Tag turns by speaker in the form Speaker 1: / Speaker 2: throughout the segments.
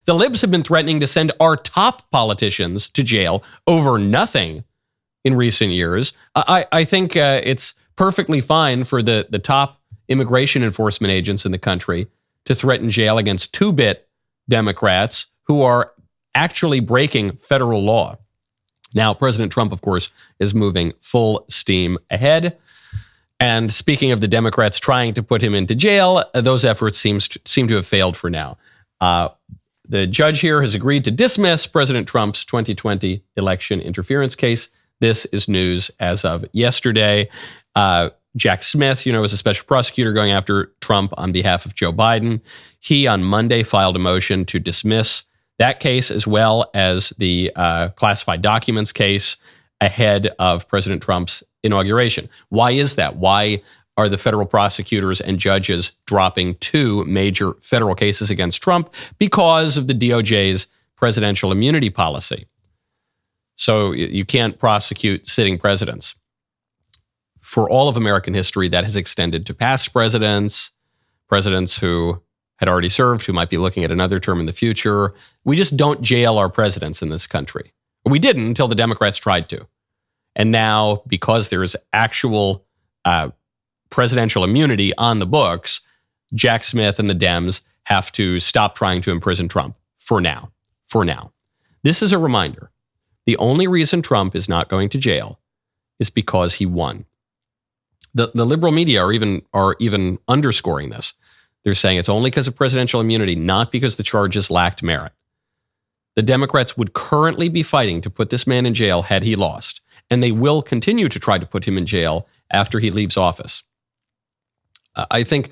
Speaker 1: The libs have been threatening to send our top politicians to jail over nothing in recent years. I think it's perfectly fine for the top immigration enforcement agents in the country to threaten jail against two-bit Democrats who are actually breaking federal law. Now, President Trump, of course, is moving full steam ahead. And speaking of the Democrats trying to put him into jail, those efforts seem to have failed for now. The judge here has agreed to dismiss President Trump's 2020 election interference case. This is news as of yesterday. Jack Smith, is a special prosecutor going after Trump on behalf of Joe Biden. He, on Monday, filed a motion to dismiss that case as well as the classified documents case ahead of President Trump's inauguration. Why is that? Why are the federal prosecutors and judges dropping two major federal cases against Trump? Because of the DOJ's presidential immunity policy. So you can't prosecute sitting presidents. For all of American history, that has extended to past presidents who had already served, who might be looking at another term in the future. We just don't jail our presidents in this country. We didn't until the Democrats tried to. And now, because there is actual presidential immunity on the books, Jack Smith and the Dems have to stop trying to imprison Trump for now. This is a reminder. The only reason Trump is not going to jail is because he won. The liberal media are even underscoring this. They're saying it's only because of presidential immunity, not because the charges lacked merit. The Democrats would currently be fighting to put this man in jail had he lost, and they will continue to try to put him in jail after he leaves office. I think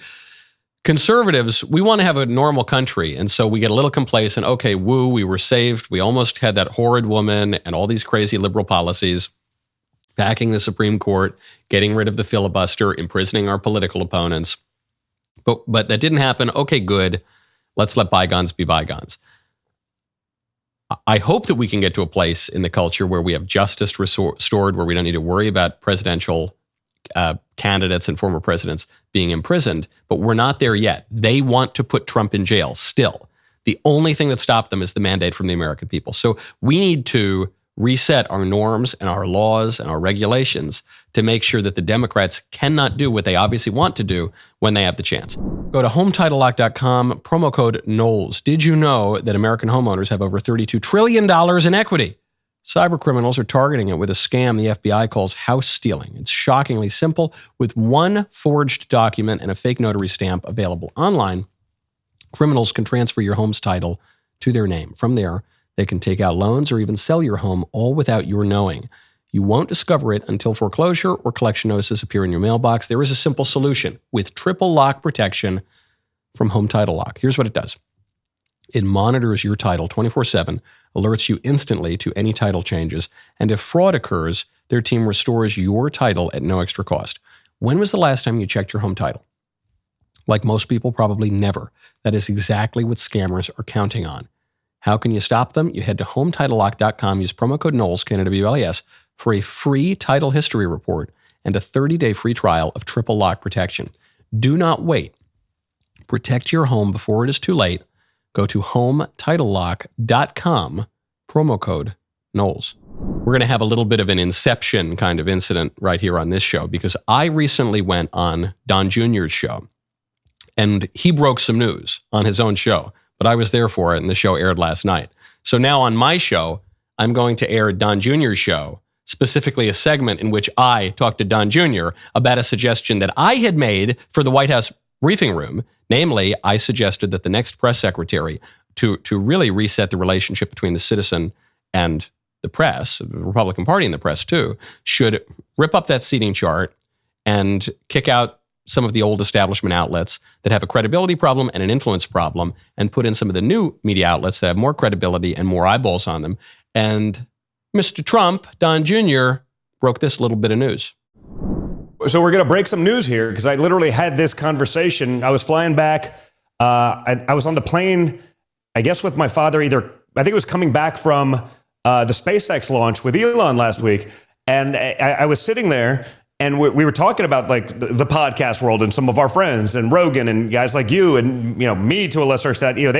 Speaker 1: conservatives, we want to have a normal country, and so we get a little complacent. Okay, woo, we were saved. We almost had that horrid woman and all these crazy liberal policies, packing the Supreme Court, getting rid of the filibuster, imprisoning our political opponents. But that didn't happen. Okay, good. Let's let bygones be bygones. I hope that we can get to a place in the culture where we have justice restored, where we don't need to worry about presidential candidates and former presidents being imprisoned, but we're not there yet. They want to put Trump in jail still. The only thing that stopped them is the mandate from the American people. So we need to reset our norms and our laws and our regulations to make sure that the Democrats cannot do what they obviously want to do when they have the chance. Go to HometitleLock.com, promo code Knowles. Did you know that American homeowners have over $32 trillion in equity? Cyber criminals are targeting it with a scam the FBI calls house stealing. It's shockingly simple. With one forged document and a fake notary stamp available online, criminals can transfer your home's title to their name. From there, they can take out loans or even sell your home, all without your knowing. You won't discover it until foreclosure or collection notices appear in your mailbox. There is a simple solution with triple lock protection from Home Title Lock. Here's what it does. It monitors your title 24/7, alerts you instantly to any title changes, and if fraud occurs, their team restores your title at no extra cost. When was the last time you checked your home title? Like most people, probably never. That is exactly what scammers are counting on. How can you stop them? You head to HometitleLock.com, use promo code Knowles, KNWLES, for a free title history report and a 30-day free trial of triple lock protection. Do not wait. Protect your home before it is too late. Go to HometitleLock.com, promo code Knowles. We're going to have a little bit of an Inception kind of incident right here on this show because I recently went on Don Jr.'s show and he broke some news on his own show. But I was there for it, and the show aired last night. So now on my show, I'm going to air Don Jr.'s show, specifically a segment in which I talked to Don Jr. about a suggestion that I had made for the White House briefing room. Namely, I suggested that the next press secretary, to really reset the relationship between the citizen and the press, the Republican Party and the press too, should rip up that seating chart and kick out some of the old establishment outlets that have a credibility problem and an influence problem and put in some of the new media outlets that have more credibility and more eyeballs on them. And Mr. Trump, Don Jr., broke this little bit of news.
Speaker 2: So we're going to break some news here because I literally had this conversation. I was flying back. I was on the plane, I guess with my father I think it was coming back from the SpaceX launch with Elon last week. And I was sitting there And we were talking about like the podcast world and some of our friends and Rogan and guys like you and, you know, me to a lesser extent, you know,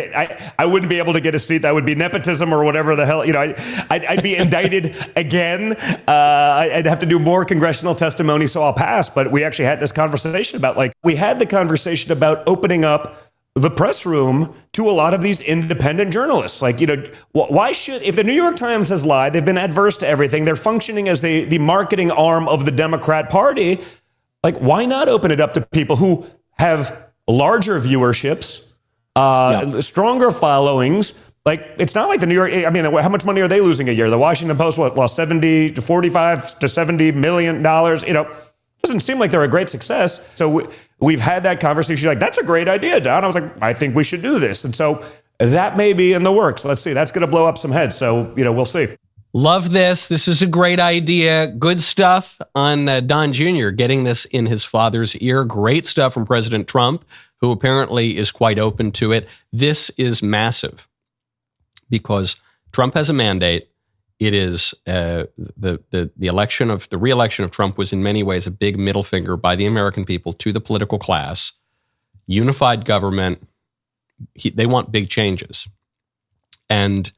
Speaker 2: I wouldn't be able to get a seat. That would be nepotism or whatever the hell, you know, I'd be indicted again. I'd have to do more congressional testimony, so I'll pass. But we actually had this conversation about opening up the press room to a lot of these independent journalists. Like, you know, why should, if the New York Times has lied, they've been adverse to everything, they're functioning as the marketing arm of the Democrat Party, like, why not open it up to people who have larger viewerships, stronger followings? Like, it's not like the New York, I mean, how much money are they losing a year? The Washington Post, lost 70 to 45 to $70 million, you know, doesn't seem like they're a great success. So we've had that conversation. Like, that's a great idea, Don. I was like, I think we should do this. And so that may be in the works. Let's see. That's going to blow up some heads. So, you know, we'll see.
Speaker 1: Love this. This is a great idea. Good stuff on Don Jr. getting this in his father's ear. Great stuff from President Trump, who apparently is quite open to it. This is massive because Trump has a mandate. It is the election of the re-election of Trump was in many ways a big middle finger by the American people to the political class. Unified government. They want big changes. And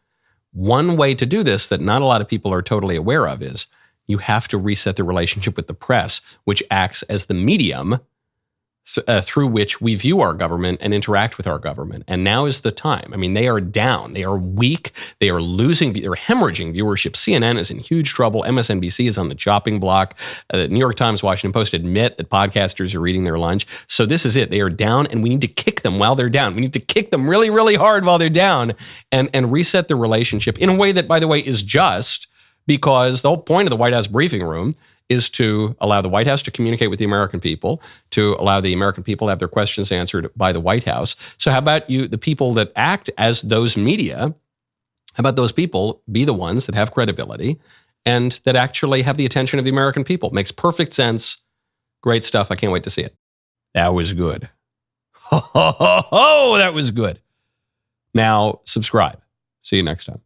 Speaker 1: one way to do this that not a lot of people are totally aware of is you have to reset the relationship with the press, which acts as the medium through which we view our government and interact with our government. And now is the time. I mean, they are down. They are weak. They are losing. They're hemorrhaging viewership. CNN is in huge trouble. MSNBC is on the chopping block. The New York Times, Washington Post admit that podcasters are eating their lunch. So this is it. They are down, and we need to kick them while they're down. We need to kick them really, really hard while they're down and reset the relationship in a way that, by the way, is just, because the whole point of the White House briefing room is to allow the White House to communicate with the American people, to allow the American people to have their questions answered by the White House. So how about you, the people that act as those media, how about those people be the ones that have credibility and that actually have the attention of the American people? Makes perfect sense. Great stuff. I can't wait to see it. That was good. That was good. Now, subscribe. See you next time.